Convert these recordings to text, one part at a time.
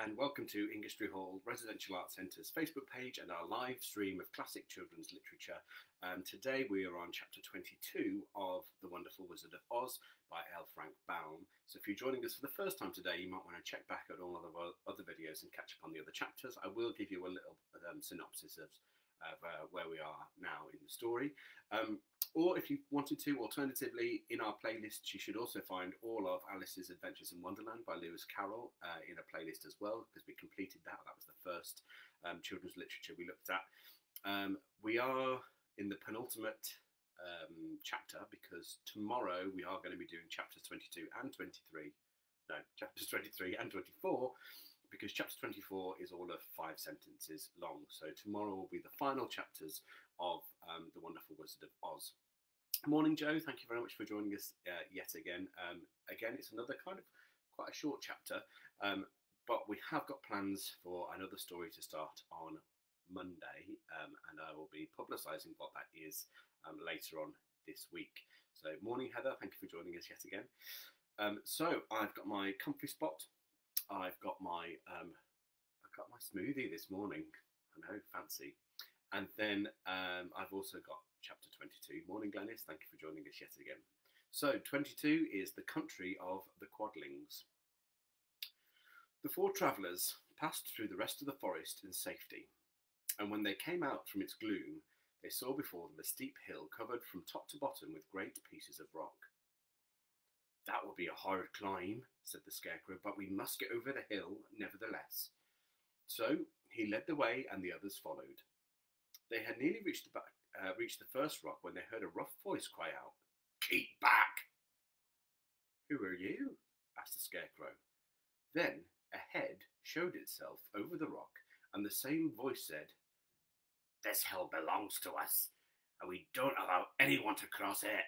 and welcome to Ingistry Hall Residential Arts Centre's Facebook page and our live stream of classic children's literature. Today we are on chapter 22 of The Wonderful Wizard of Oz by L. Frank Baum. So if you're joining us for the first time today, you might want to check back at all of our other videos and catch up on the other chapters. I will give you a little synopsis of where we are now in the story. Or if you wanted to, alternatively, in our playlists, you should also find all of Alice's Adventures in Wonderland by Lewis Carroll in a playlist as well, because we completed that. That was the first children's literature we looked at. We are in the penultimate chapter, because tomorrow we are going to be doing chapters 22 and 23. No, chapters 23 and 24, because chapter 24 is all of 5 sentences long. So tomorrow will be the final chapters of The Wonderful Wizard of Oz. Morning, Joe. Thank you very much for joining us yet again. Again, it's another kind of quite a short chapter, but we have got plans for another story to start on Monday, and I will be publicising what that is later on this week. So, morning, Heather. Thank you for joining us yet again. So, I've got my comfy spot. I've got my smoothie this morning. I know, fancy. And then I've also got chapter 22. Morning, Glenys. Thank you for joining us yet again. So 22 is the country of the Quadlings. The 4 travellers passed through the rest of the forest in safety, and when they came out from its gloom, they saw before them a steep hill covered from top to bottom with great pieces of rock. "That will be a hard climb," said the Scarecrow, "but we must get over the hill nevertheless." So he led the way and the others followed. They had nearly reached the first rock when they heard a rough voice cry out, "Keep back!" "Who are you?" asked the Scarecrow. Then a head showed itself over the rock, and the same voice said, "This hill belongs to us, and we don't allow anyone to cross it."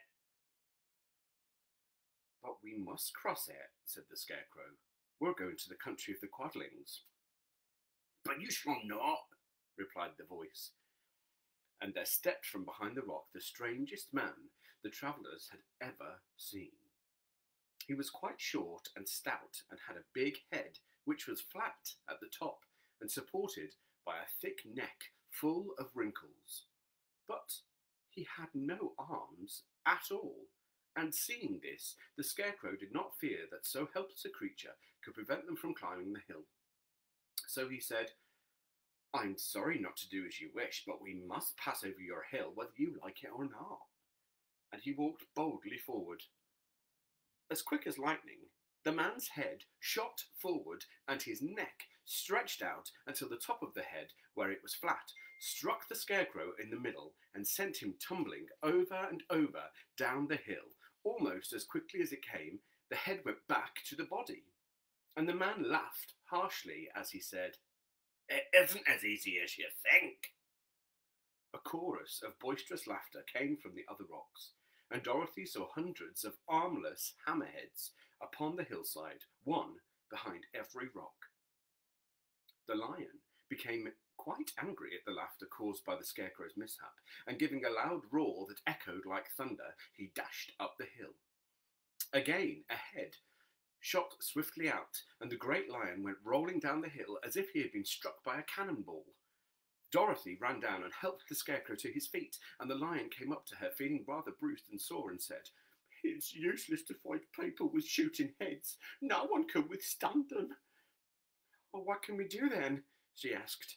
"But we must cross it," said the Scarecrow. "We're going to the country of the Quadlings." "But you shall not," replied the voice. And there stepped from behind the rock the strangest man the travellers had ever seen. He was quite short and stout, and had a big head which was flat at the top and supported by a thick neck full of wrinkles. But he had no arms at all, and seeing this, the Scarecrow did not fear that so helpless a creature could prevent them from climbing the hill. So he said, "I'm sorry not to do as you wish, but we must pass over your hill whether you like it or not." And he walked boldly forward. As quick as lightning, the man's head shot forward and his neck stretched out until the top of the head, where it was flat, struck the Scarecrow in the middle and sent him tumbling over and over down the hill. Almost as quickly as it came, the head went back to the body. And the man laughed harshly as he said, "It isn't as easy as you think." A chorus of boisterous laughter came from the other rocks, and Dorothy saw hundreds of armless hammerheads upon the hillside, one behind every rock. The lion became quite angry at the laughter caused by the Scarecrow's mishap, and giving a loud roar that echoed like thunder, he dashed up the hill. Again, a head shot swiftly out, and the great lion went rolling down the hill as if he had been struck by a cannonball. Dorothy ran down and helped the Scarecrow to his feet, and the lion came up to her, feeling rather bruised and sore, and said, "It's useless to fight people with shooting heads. No one can withstand them." "Well, what can we do then?" she asked.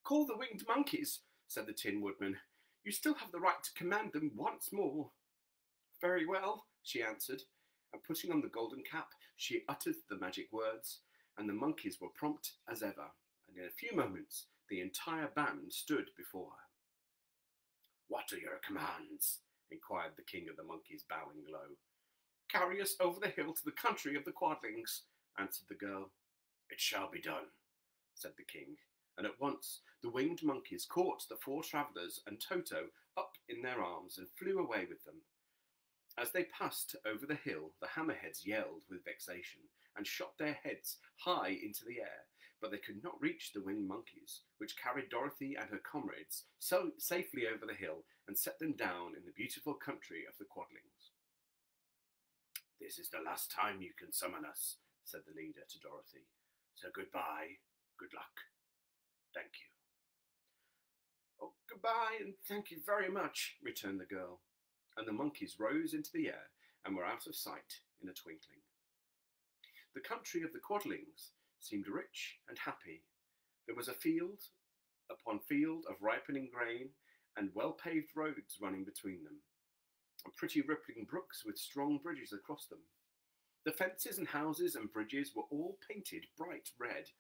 "Call the winged monkeys," said the Tin Woodman. "You still have the right to command them once more." "Very well," she answered, and putting on the golden cap, she uttered the magic words, and the monkeys were prompt as ever, and in a few moments the entire band stood before her. "What are your commands?" inquired the King of the Monkeys, bowing low. "Carry us over the hill to the country of the Quadlings," answered the girl. "It shall be done," said the King, and at once the winged monkeys caught the 4 travellers and Toto up in their arms and flew away with them. As they passed over the hill, the hammerheads yelled with vexation and shot their heads high into the air, but they could not reach the winged monkeys, which carried Dorothy and her comrades so safely over the hill and set them down in the beautiful country of the Quadlings. "This is the last time you can summon us," said the leader to Dorothy. So goodbye, good luck, thank you. Oh, goodbye, and thank you very much, returned the girl, and the monkeys rose into the air and were out of sight in a twinkling. The country of the Quadlings seemed rich and happy. There was a field upon field of ripening grain, and well-paved roads running between them, and pretty rippling brooks with strong bridges across them. The fences and houses and bridges were all painted bright red,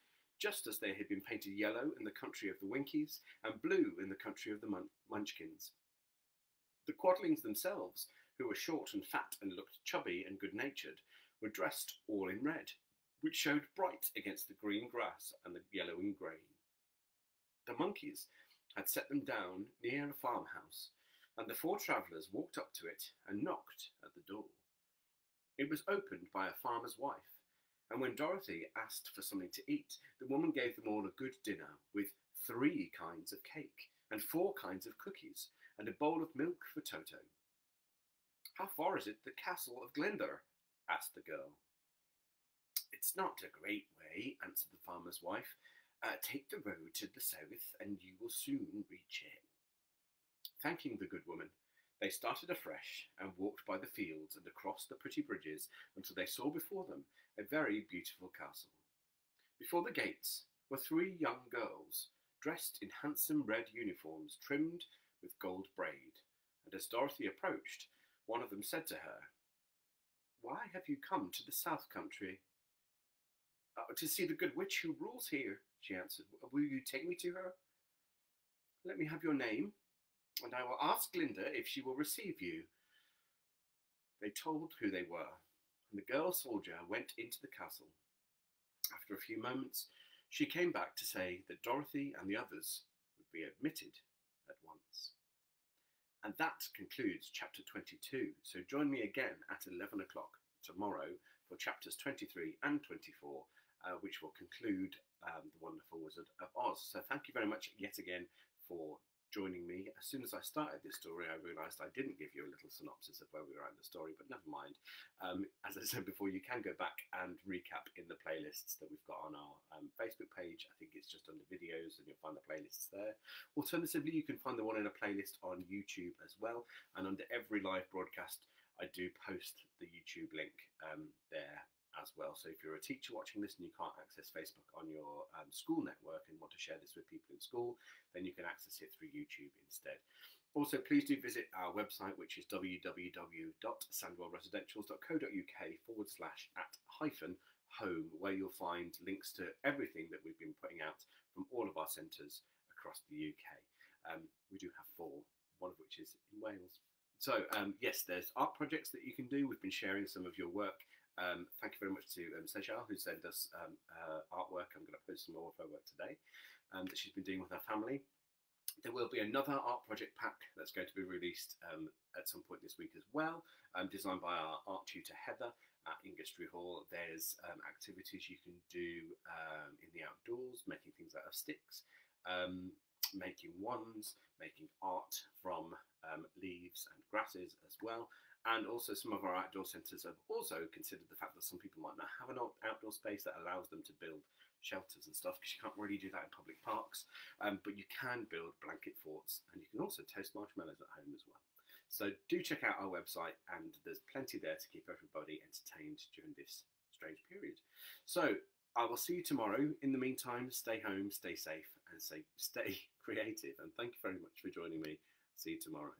just as they had been painted yellow in the country of the Winkies and blue in the country of the Munchkins. The Quadlings themselves, who were short and fat and looked chubby and good-natured, were dressed all in red, which showed bright against the green grass and the yellowing grain. The monkeys had set them down near a farmhouse, and the four travellers walked up to it and knocked at the door. It was opened by a farmer's wife, and when Dorothy asked for something to eat, the woman gave them all a good dinner with 3 kinds of cake and 4 kinds of cookies and a bowl of milk for Toto. "How far is it to the castle of Glinda?" asked the girl. "It's not a great way," answered the farmer's wife. "Take the road to the south and you will soon reach it." Thanking the good woman, they started afresh and walked by the fields and across the pretty bridges until they saw before them a very beautiful castle. Before the gates were 3 young girls, dressed in handsome red uniforms trimmed with gold braid, and as Dorothy approached, one of them said to her, "Why have you come to the South Country?" "To see the good witch who rules here," she answered. "Will you take me to her?" "Let me have your name, and I will ask Glinda if she will receive you." They told who they were, and the girl soldier went into the castle. After a few moments, she came back to say that Dorothy and the others would be admitted at once. And that concludes chapter 22, so join me again at 11 o'clock tomorrow for chapters 23 and 24, which will conclude The Wonderful Wizard of Oz. So thank you very much yet again for joining me. As soon as I started this story, I realised I didn't give you a little synopsis of where we were at in the story, but never mind. As I said before, you can go back and recap in the playlists that we've got on our Facebook page. I think it's just under videos and you'll find the playlists there. Alternatively, you can find the one in a playlist on YouTube as well, and under every live broadcast I do post the YouTube link there as well. So if you're a teacher watching this and you can't access Facebook on your school network and want to share this with people in school, then you can access it through YouTube instead. Also, please do visit our website, which is www.sandwellresidentials.co.uk/@-home, where you'll find links to everything that we've been putting out from all of our centres across the UK. We do have 4, one of which is in Wales. So yes, there's art projects that you can do. We've been sharing some of your work. Thank you very much to Sejal, who sent us artwork. I'm going to post some more of her work today that she's been doing with her family. There will be another art project pack that's going to be released at some point this week as well, designed by our art tutor Heather at Ingestry Hall. There's activities you can do in the outdoors, making things out of sticks, making wands, making art from leaves and grasses as well. And also some of our outdoor centres have also considered the fact that some people might not have an outdoor space that allows them to build shelters and stuff, because you can't really do that in public parks, but you can build blanket forts, and you can also toast marshmallows at home as well. So do check out our website, and there's plenty there to keep everybody entertained during this strange period. So I will see you tomorrow. In the meantime, stay home, stay safe, and stay creative. And thank you very much for joining me. See you tomorrow.